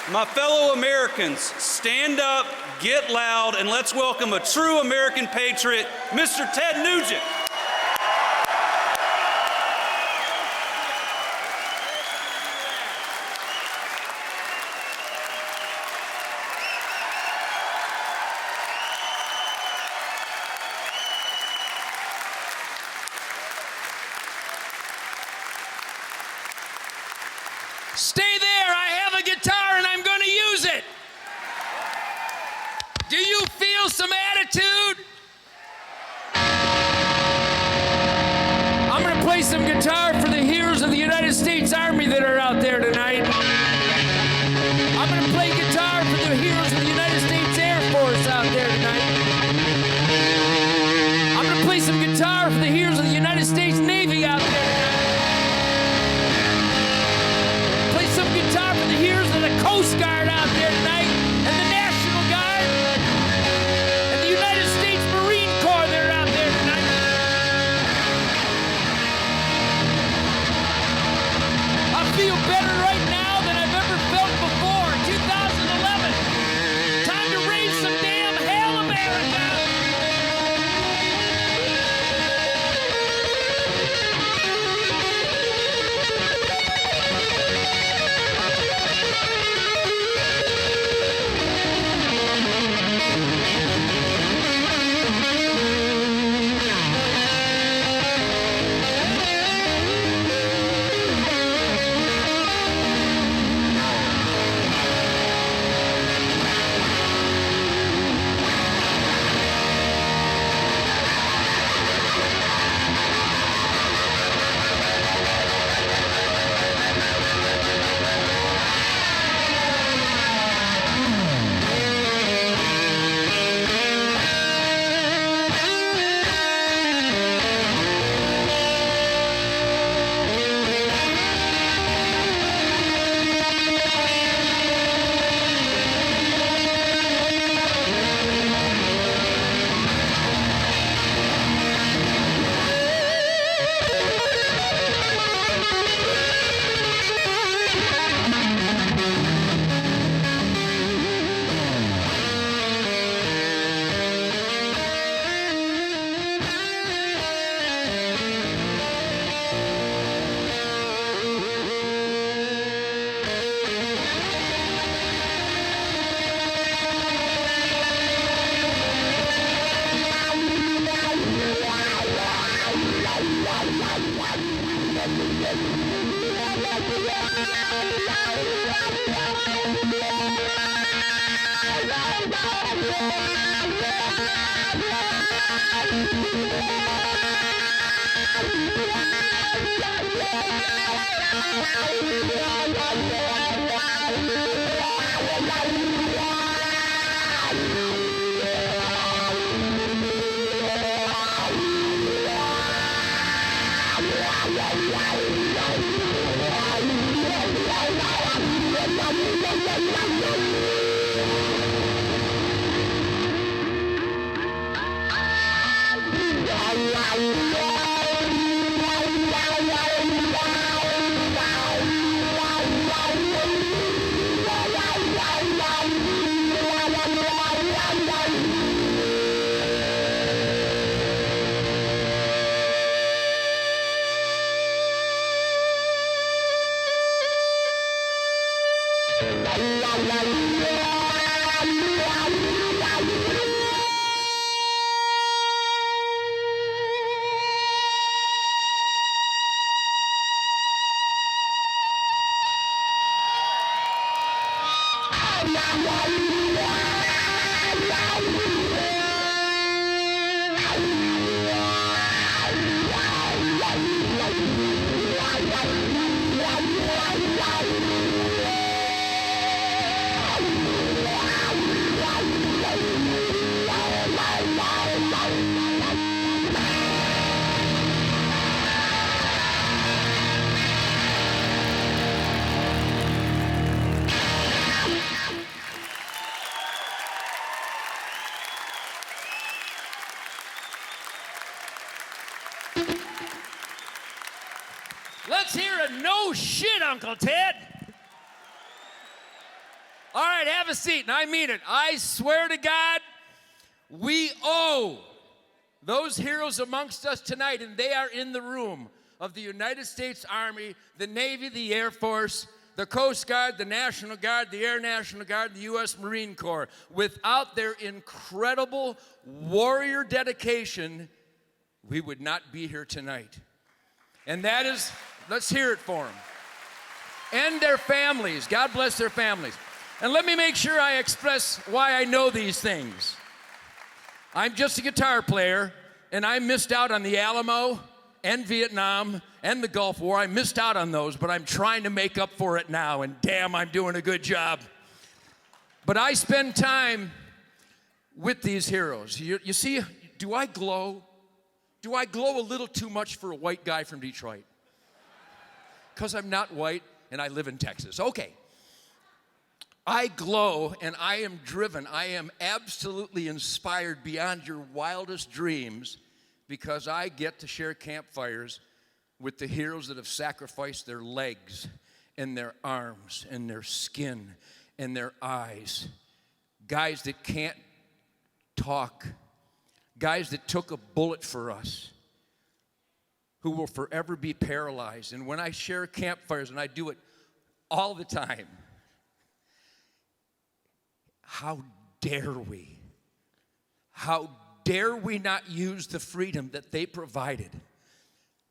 My fellow Americans, stand up, get loud, and let's welcome a true American patriot, Mr. Ted Nugent. Stay there, I have a guitar and I'm going to use it. Do you feel some attitude? I'm going to play some guitar for the heroes of the United States Army that are out there tonight. I'm going to play guitar for the heroes of the United States Air Force out there tonight. I'm going to play some guitar for the heroes of the United States Navy out there tonight. Some guitar for the heroes of the Coast Guard out there tonight, and the National Guard, and the United States Marine Corps that are out there tonight. I feel better right now than I've ever felt before. 2011. Time to raise some damn hell, America. Let's hear a no shit, Uncle Ted. All right, have a seat, and I mean it. I swear to God, we owe those heroes amongst us tonight, and they are in the room, of the United States Army, the Navy, the Air Force, the Coast Guard, the National Guard, the Air National Guard, the U.S. Marine Corps. Without their incredible warrior dedication, we would not be here tonight. And that is, let's hear it for them. And their families. God bless their families. And let me make sure I express why I know these things. I'm just a guitar player, and I missed out on the Alamo and Vietnam and the Gulf War. I missed out on those, but I'm trying to make up for it now, and damn, I'm doing a good job. But I spend time with these heroes. You see, do I glow? Do I glow a little too much for a white guy from Detroit? Because I'm not white, and I live in Texas. Okay. I glow, and I am driven. I am absolutely inspired beyond your wildest dreams, because I get to share campfires with the heroes that have sacrificed their legs and their arms and their skin and their eyes. Guys that can't talk. Guys that took a bullet for us, who will forever be paralyzed. And when I share campfires, and I do it all the time, how dare we? How dare we not use the freedom that they provided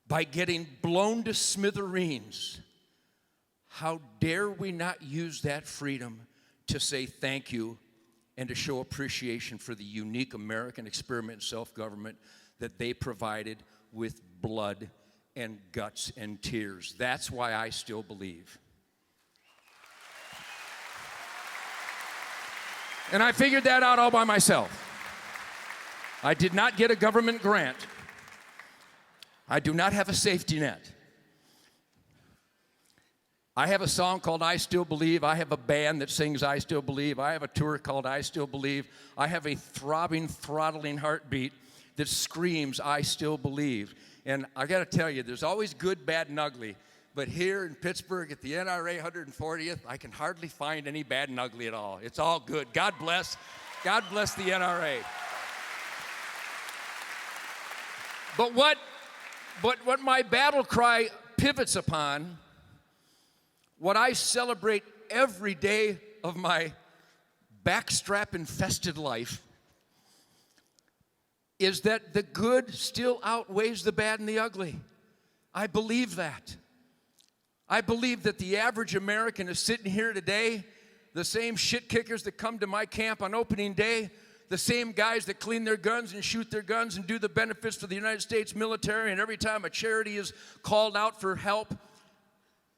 by getting blown to smithereens? How dare we not use that freedom to say thank you and to show appreciation for the unique American experiment in self-government that they provided with blood and guts and tears? That's why I still believe. And I figured that out all by myself. I did not get a government grant. I do not have a safety net. I have a song called I Still Believe. I have a band that sings I Still Believe. I have a tour called I Still Believe. I have a throbbing, throttling heartbeat that screams I Still Believe. And I got to tell you, there's always good, bad, and ugly. But here in Pittsburgh at the NRA 140th, I can hardly find any bad and ugly at all. It's all good. God bless. God bless the NRA. But what my battle cry pivots upon, what I celebrate every day of my backstrap-infested life, is that the good still outweighs the bad and the ugly. I believe that. I believe that the average American is sitting here today, the same shit kickers that come to my camp on opening day, the same guys that clean their guns and shoot their guns and do the benefits for the United States military, and every time a charity is called out for help,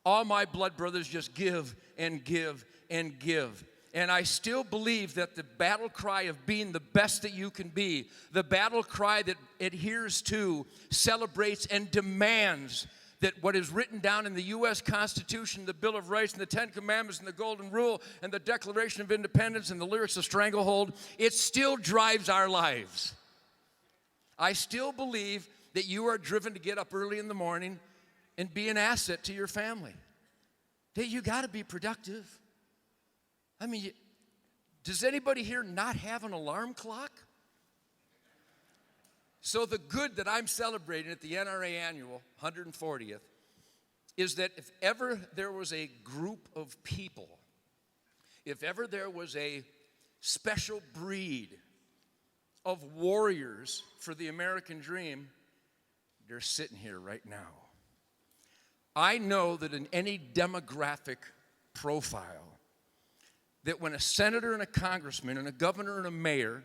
all my blood brothers just give and give and give. And I still believe that the battle cry of being the best that you can be, the battle cry that adheres to, celebrates, and demands that what is written down in the U.S. Constitution, the Bill of Rights, and the Ten Commandments, and the Golden Rule, and the Declaration of Independence, and the lyrics of Stranglehold, it still drives our lives. I still believe that you are driven to get up early in the morning and be an asset to your family. That you got to be productive. I mean, does anybody here not have an alarm clock? So the good that I'm celebrating at the NRA Annual 140th is that if ever there was a group of people, if ever there was a special breed of warriors for the American dream, they're sitting here right now. I know that in any demographic profile, that when a senator and a congressman and a governor and a mayor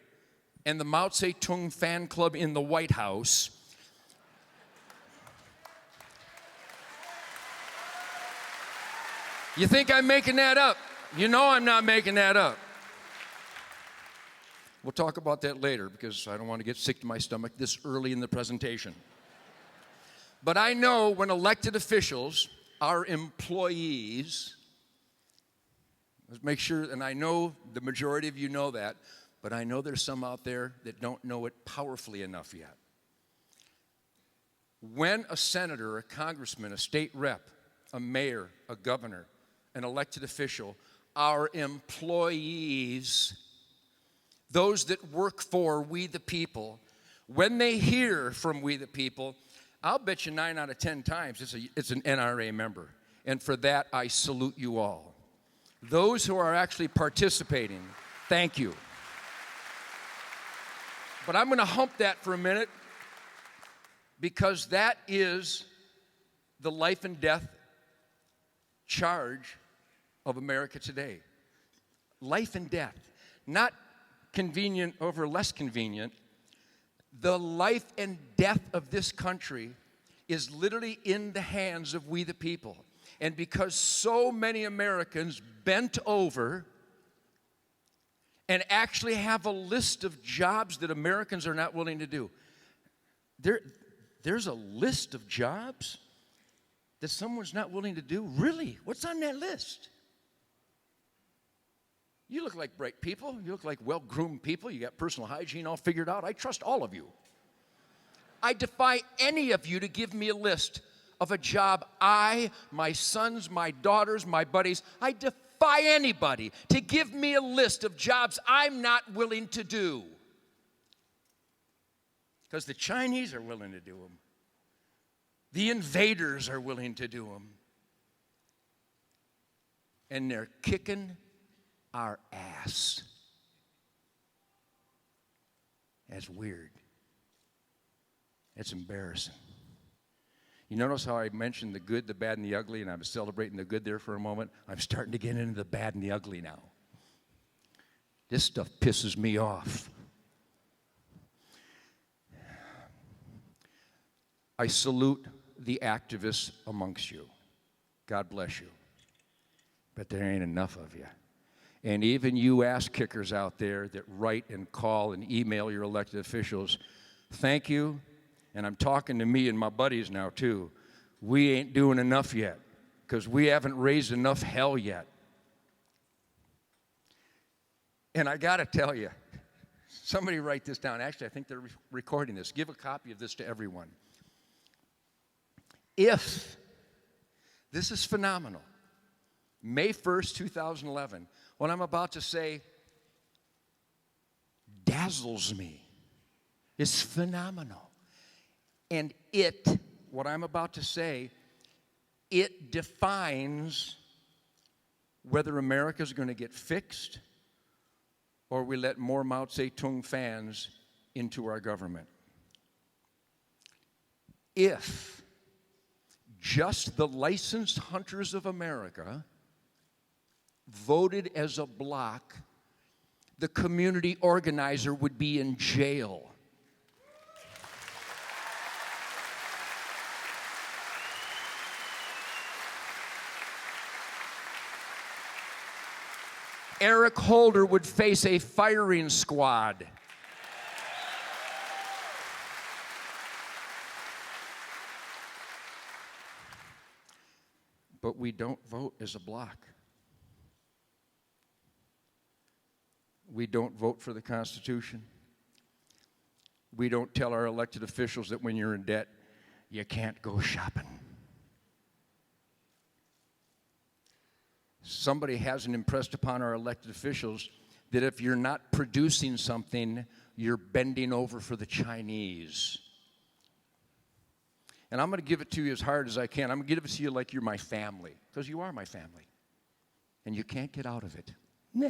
and the Mao Zedong fan club in the White House you think I'm making that up? You know I'm not making that up. We'll talk about that later because I don't want to get sick to my stomach this early in the presentation. But I know when elected officials are employees, let's make sure, and I know the majority of you know that, but I know there's some out there that don't know it powerfully enough yet. When a senator, a congressman, a state rep, a mayor, a governor, an elected official our employees, those that work for We the People, when they hear from We the People, I'll bet you 9 out of 10 times it's an NRA member. And for that, I salute you all. Those who are actually participating, thank you. But I'm going to hump that for a minute because that is the life and death charge of America today. Life and death. Not convenient over less convenient. The life and death of this country is literally in the hands of We the People. And because so many Americans bent over and actually have a list of jobs that Americans are not willing to do. There's a list of jobs that someone's not willing to do? Really? What's on that list? You look like bright people. You look like well-groomed people. You got personal hygiene all figured out. I trust all of you. I defy any of you to give me a list of a job my sons, my daughters, my buddies, I defy anybody to give me a list of jobs I'm not willing to do. Because the Chinese are willing to do them. The invaders are willing to do them. And they're kicking our ass. That's weird. It's embarrassing. You notice how I mentioned the good, the bad, and the ugly, and I was celebrating the good there for a moment? I'm starting to get into the bad and the ugly now. This stuff pisses me off. I salute the activists amongst you. God bless you. But there ain't enough of you. And even you ass kickers out there that write and call and email your elected officials, thank you. And I'm talking to me and my buddies now too. We ain't doing enough yet because we haven't raised enough hell yet. And I got to tell you, somebody write this down. Actually, I think they're recording this. Give a copy of this to everyone. If, this is phenomenal, May 1st, 2011, what I'm about to say dazzles me. It's phenomenal. And what I'm about to say, it defines whether America's going to get fixed or we let more Mao Zedong fans into our government. If just the licensed hunters of America voted as a block, the community organizer would be in jail. Eric Holder would face a firing squad. But we don't vote as a block. We don't vote for the Constitution. We don't tell our elected officials that when you're in debt, you can't go shopping. Somebody hasn't impressed upon our elected officials that if you're not producing something, you're bending over for the Chinese. And I'm going to give it to you as hard as I can. I'm going to give it to you like you're my family, because you are my family. And you can't get out of it. Nah.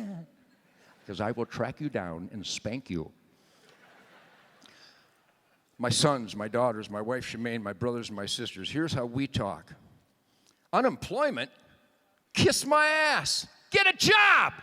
Because I will track you down and spank you. My sons, my daughters, my wife Shemaine, my brothers and my sisters, here's how we talk. Unemployment? Kiss my ass. Get a job.